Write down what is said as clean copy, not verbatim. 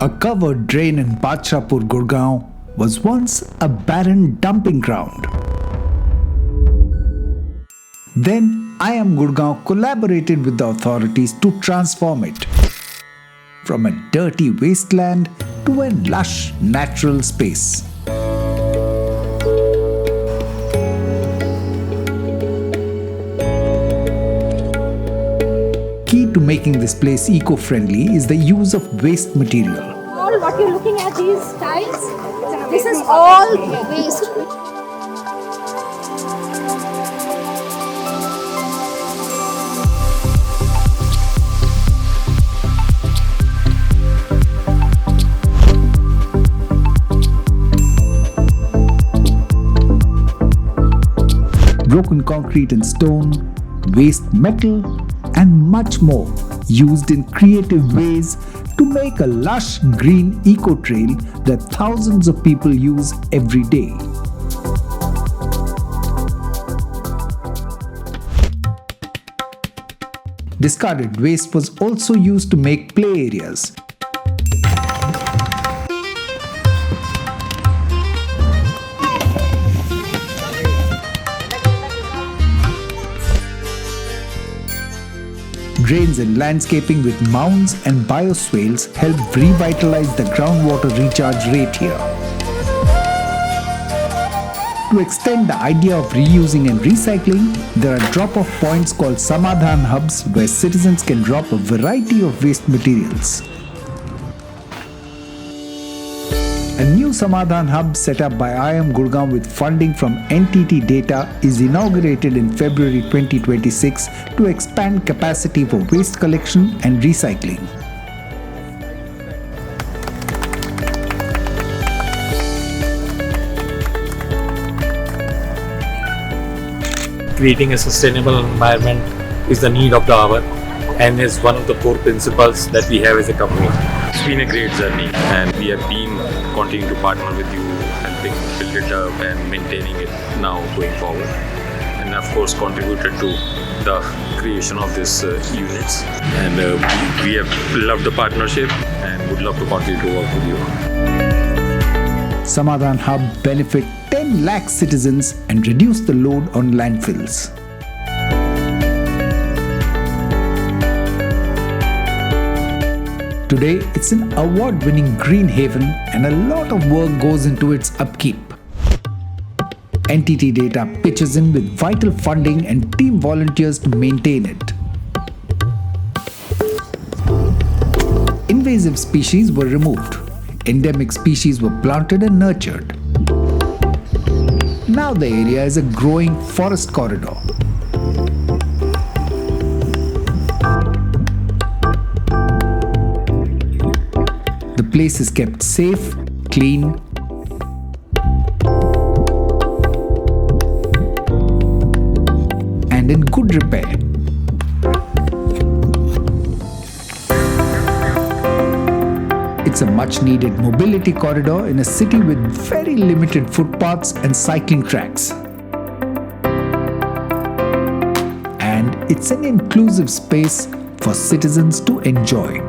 A covered drain in Badshahpur, Gurugram was once a barren dumping ground. Then iamgurgaon collaborated with the authorities to transform it from a dirty wasteland to a lush natural space. Key to making this place eco-friendly is the use of waste material. All what you're looking at, these tiles, this is all waste. Broken concrete and stone, waste metal, and much more used in creative ways to make a lush green eco trail that thousands of people use every day. Discarded waste was also used to make play areas. Drains and landscaping with mounds and bioswales help revitalize the groundwater recharge rate here. To extend the idea of reusing and recycling, there are drop-off points called Samadhan hubs where citizens can drop a variety of waste materials. A new Samadhan hub set up by iamgurgaon with funding from NTT Data is inaugurated in February 2026 to expand capacity for waste collection and recycling. Creating a sustainable environment is the need of the hour and is one of the core principles that we have as a company. It's been a great journey and we have been continuing to partner with you, helping build it up and maintaining it now going forward. And of course contributed to the creation of these units. And we have loved the partnership and would love to continue to work with you. Samadhan Hub benefit 10 lakh citizens and reduce the load on landfills. Today, it's an award-winning green haven and a lot of work goes into its upkeep. NTT Data pitches in with vital funding and team volunteers to maintain it. Invasive species were removed. Endemic species were planted and nurtured. Now the area is a growing forest corridor. The place is kept safe, clean, and in good repair. It's a much-needed mobility corridor in a city with very limited footpaths and cycling tracks. And it's an inclusive space for citizens to enjoy.